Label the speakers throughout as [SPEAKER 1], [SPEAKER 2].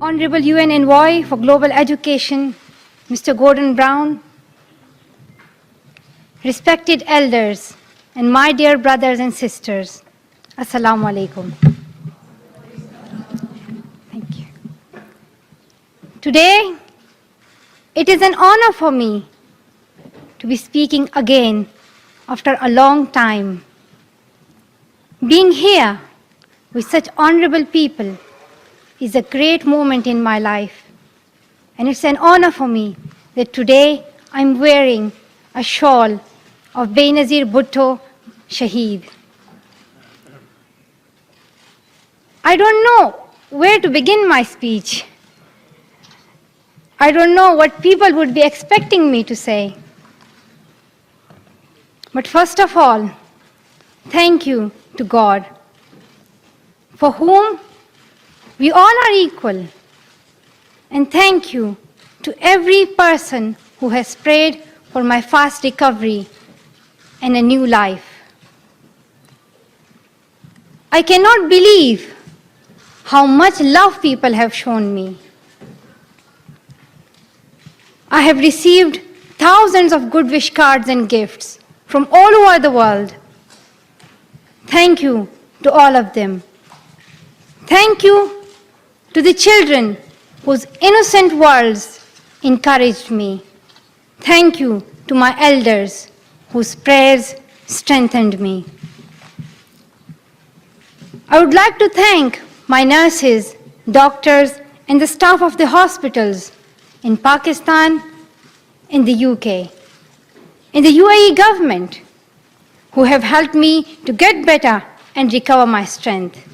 [SPEAKER 1] Honorable UN Envoy for Global Education, Mr. Gordon Brown, respected elders, and my dear brothers and sisters, Assalamu alaikum. Thank you. Today, it is an honor for me to be speaking again after a long time. Being here with such honorable people is a great moment in my life. And it's an honor for me that today I'm wearing a shawl of Benazir Bhutto Shaheed. I don't know where to begin my speech. I don't know what people would be expecting me to say. But first of all, thank you to God, for whom we all are equal. And thank you to every person who has prayed for my fast recovery and a new life. I cannot believe how much love people have shown me. I have received thousands of good wish cards and gifts from all over the world. Thank you to all of them. Thank you to the children whose innocent words encouraged me. Thank you to my elders whose prayers strengthened me. I would like to thank my nurses, doctors, and the staff of the hospitals in Pakistan, in the UK, in the UAE government, who have helped me to get better and recover my strength.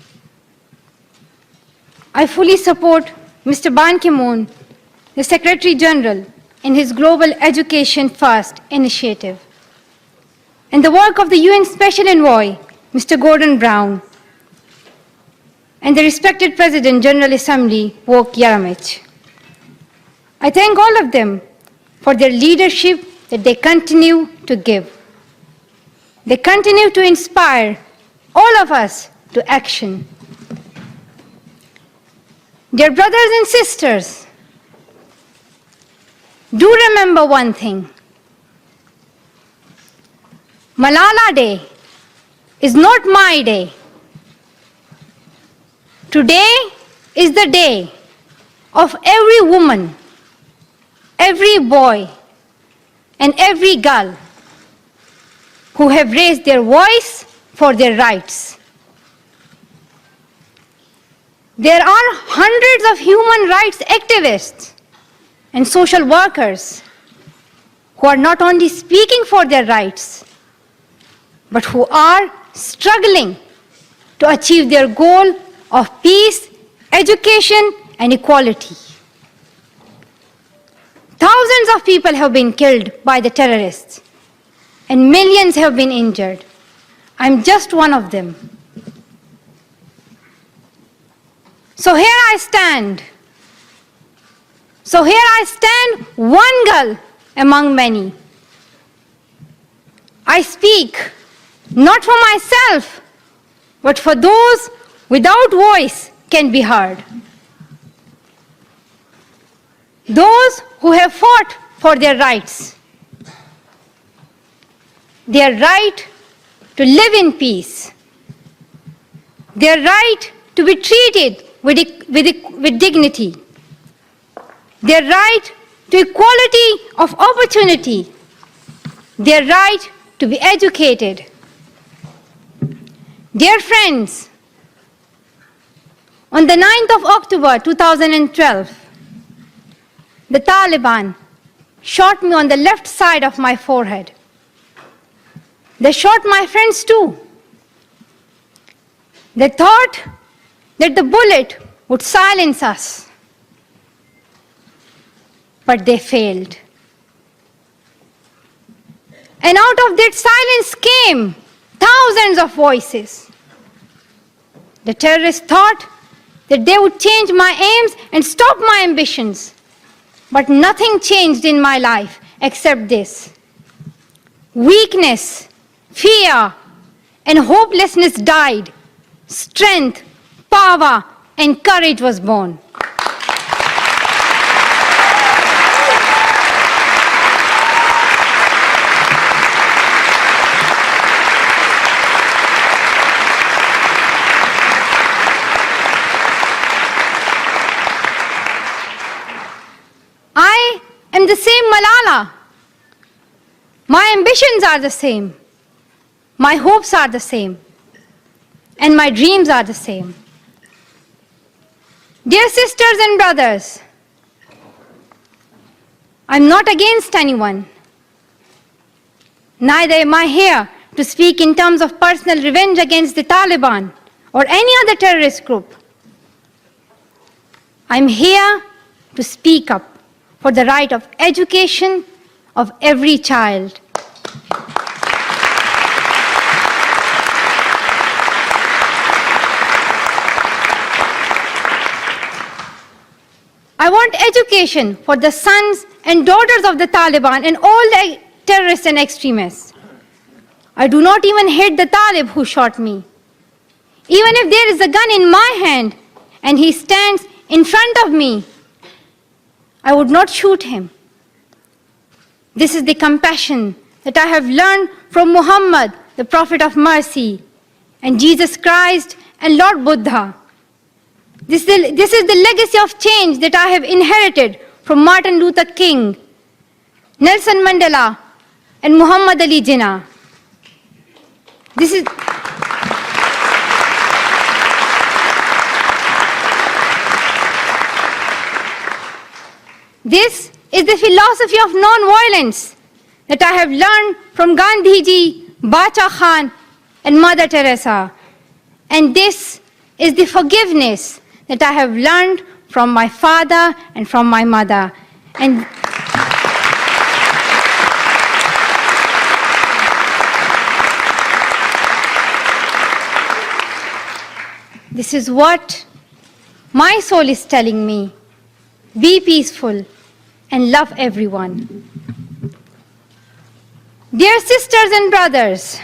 [SPEAKER 1] I fully support Mr. Ban Ki-moon, the Secretary General, in his Global Education First initiative, and the work of the UN Special Envoy, Mr. Gordon Brown, and the respected President, General Assembly, Wok Yaramich. I thank all of them for their leadership that they continue to give. They continue to inspire all of us to action. Dear brothers and sisters, do remember one thing. Malala Day is not my day. Today is the day of every woman, every boy, and every girl who have raised their voice for their rights. There are hundreds of human rights activists and social workers who are not only speaking for their rights, but who are struggling to achieve their goal of peace, education, and equality. Thousands of people have been killed by the terrorists, and millions have been injured. I'm just one of them. So here I stand. One girl among many. I speak not for myself, but for those without voice can be heard. Those who have fought for their rights. Their right to live in peace. Their right to be treated with dignity. Their right to equality of opportunity. Their right to be educated. Dear friends, on the 9th of October 2012, the Taliban shot me on the left side of my forehead. They shot my friends too. They thought that the bullet would silence us, but they failed. And out of that silence came thousands of voices. The terrorists thought that they would change my aims and stop my ambitions, but nothing changed in my life except this. Weakness, fear, and hopelessness died. Strength, power, and courage was born. same Malala. My ambitions are the same. My hopes are the same. And my dreams are the same. Dear sisters and brothers, I'm not against anyone. Neither am I here to speak in terms of personal revenge against the Taliban or any other terrorist group. I'm here to speak up for the right of education of every child. I want education for the sons and daughters of the Taliban and all the terrorists and extremists. I do not even hate the Talib who shot me. Even if there is a gun in my hand and he stands in front of me, I would not shoot him. This is the compassion that I have learned from Muhammad, the Prophet of Mercy, and Jesus Christ and Lord Buddha. This is the legacy of change that I have inherited from Martin Luther King, Nelson Mandela, and Muhammad Ali Jinnah. This is the philosophy of non-violence that I have learned from Gandhiji, Bacha Khan, and Mother Teresa. And this is the forgiveness that I have learned from my father and from my mother. And this is what my soul is telling me. Be peaceful and love everyone. Dear sisters and brothers,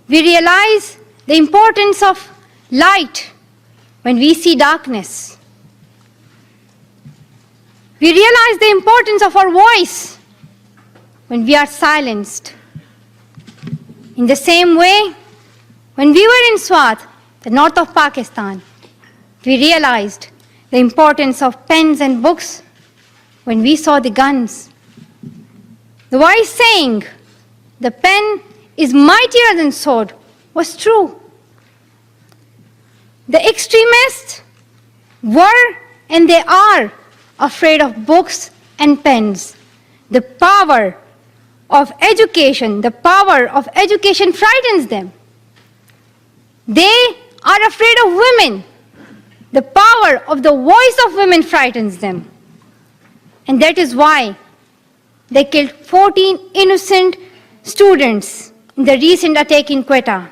[SPEAKER 1] we realize the importance of light when we see darkness. We realize the importance of our voice when we are silenced. In the same way, when we were in Swat, the north of Pakistan, we realized the importance of pens and books when we saw the guns. The wise saying, "The pen is mightier than sword," was true. The extremists were and they are afraid of books and pens. The power of education frightens them. They are afraid of women. The power of the voice of women frightens them. And that is why they killed 14 innocent students in the recent attack in Quetta.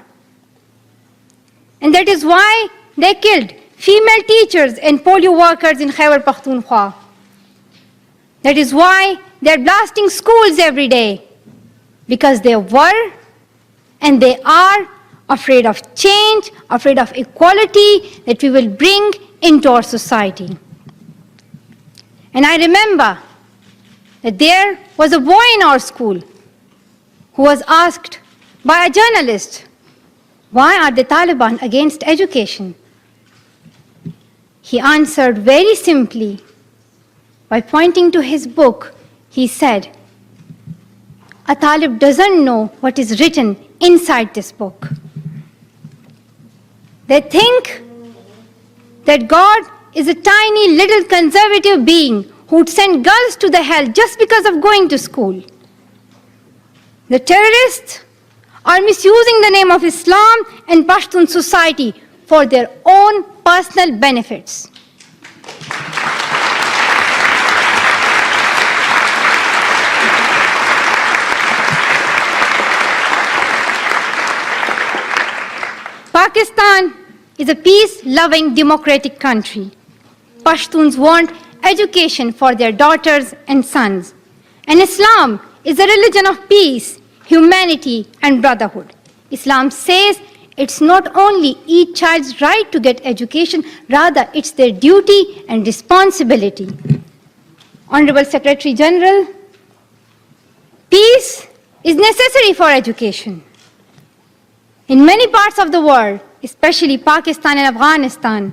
[SPEAKER 1] And that is why they killed female teachers and polio workers in Khyber Pakhtunkhwa. That is why they're blasting schools every day, because they were and they are afraid of change, afraid of equality that we will bring into our society. And I remember that there was a boy in our school who was asked by a journalist, "Why are the Taliban against education?" He answered very simply by pointing to his book. He said, "A Talib doesn't know what is written inside this book." They think that God is a tiny little conservative being who would send girls to the hell just because of going to school. The terrorists are misusing the name of Islam and Pashtun society for their own personal benefits. Pakistan is a peace-loving democratic country. Pashtuns want education for their daughters and sons. And Islam is a religion of peace, humanity, and brotherhood. Islam says it's not only each child's right to get education, rather it's their duty and responsibility. Honorable Secretary General, peace is necessary for education. In many parts of the world, especially Pakistan and Afghanistan,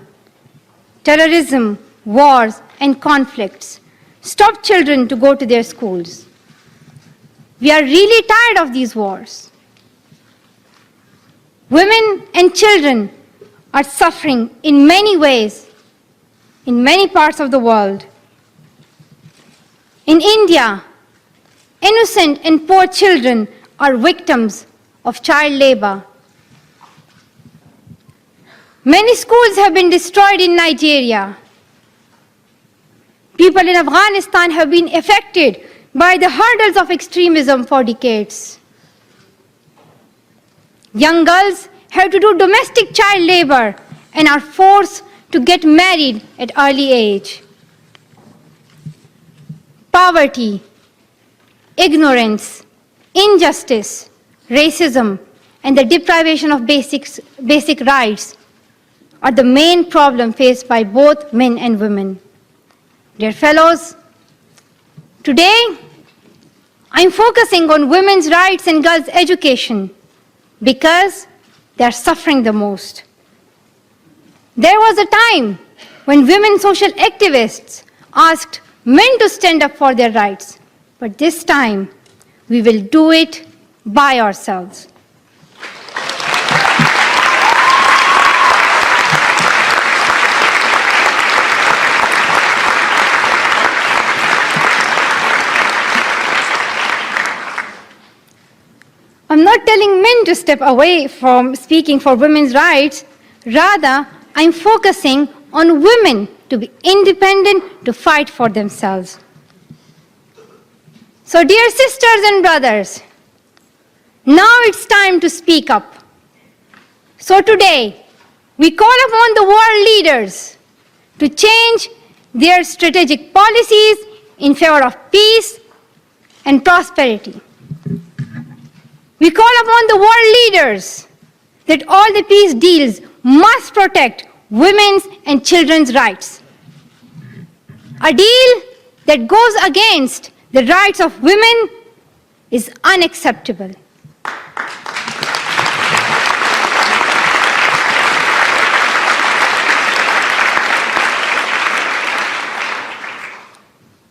[SPEAKER 1] terrorism, wars, and conflicts stop children to go to their schools. We are really tired of these wars. Women and children are suffering in many ways in many parts of the world. In India, innocent and poor children are victims of child labor. Many schools have been destroyed in Nigeria. People in Afghanistan have been affected by the hurdles of extremism for decades. Young girls have to do domestic child labor and are forced to get married at early age. Poverty, ignorance, injustice, racism, and the deprivation of basic rights are the main problem faced by both men and women. Dear fellows, today I'm focusing on women's rights and girls' education because they are suffering the most. There was a time when women social activists asked men to stand up for their rights, but this time we will do it by ourselves. I'm not telling men to step away from speaking for women's rights. Rather, I'm focusing on women to be independent, to fight for themselves. So, dear sisters and brothers, now it's time to speak up. So today, we call upon the world leaders to change their strategic policies in favor of peace and prosperity. We call upon the world leaders that all the peace deals must protect women's and children's rights. A deal that goes against the rights of women is unacceptable.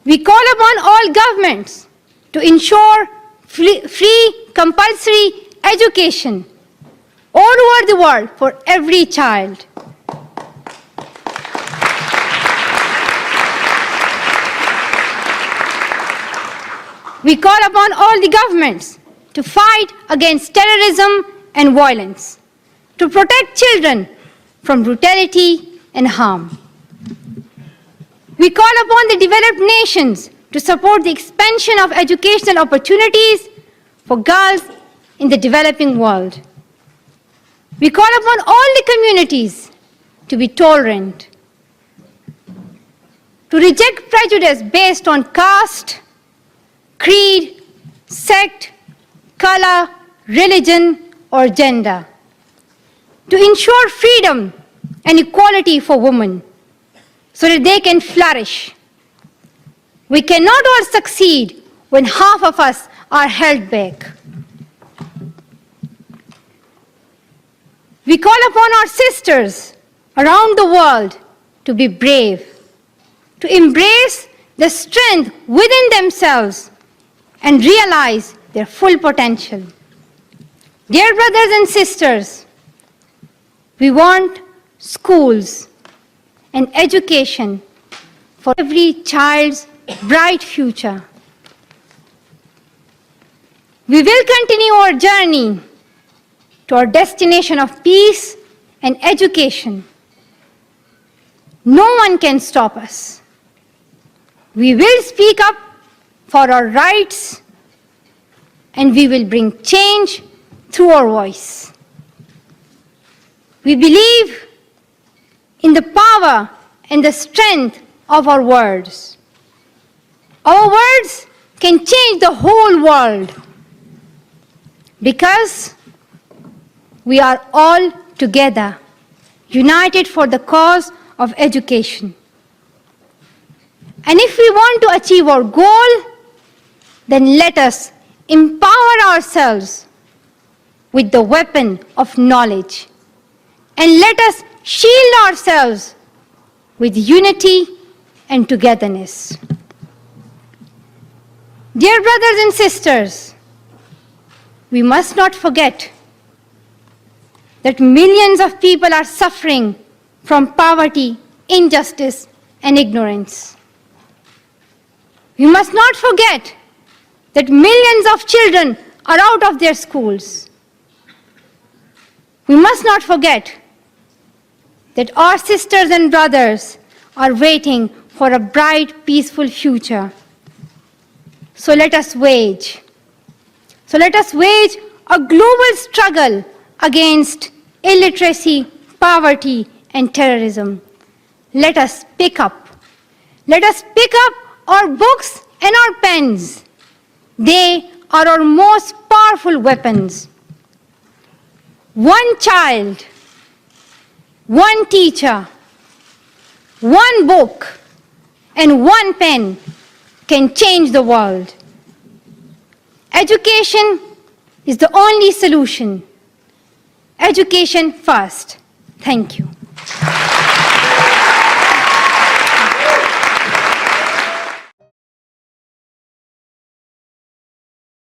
[SPEAKER 1] We call upon all governments to ensure free, compulsory education all over the world for every child. We call upon all the governments to fight against terrorism and violence, to protect children from brutality and harm. We call upon the developed nations to support the expansion of educational opportunities for girls in the developing world. We call upon all the communities to be tolerant, to reject prejudice based on caste, creed, sect, color, religion, or gender, to ensure freedom and equality for women so that they can flourish. We cannot all succeed when half of us are held back. We call upon our sisters around the world to be brave, to embrace the strength within themselves and realize their full potential. Dear brothers and sisters, we want schools and education for every child's bright future. We will continue our journey to our destination of peace and education. No one can stop us. We will speak up for our rights, and we will bring change through our voice. We believe in the power and the strength of our words. Our words can change the whole world because we are all together, united for the cause of education. And if we want to achieve our goal, then let us empower ourselves with the weapon of knowledge, and let us shield ourselves with unity and togetherness. Dear brothers and sisters, we must not forget that millions of people are suffering from poverty, injustice, and ignorance. We must not forget that millions of children are out of their schools. We must not forget that our sisters and brothers are waiting for a bright, peaceful future. So let us wage a global struggle against illiteracy, poverty, and terrorism. Let us pick up our books and our pens. They are our most powerful weapons. One child, one teacher, one book, and one pen can change the world. Education is the only solution. Education first. Thank you.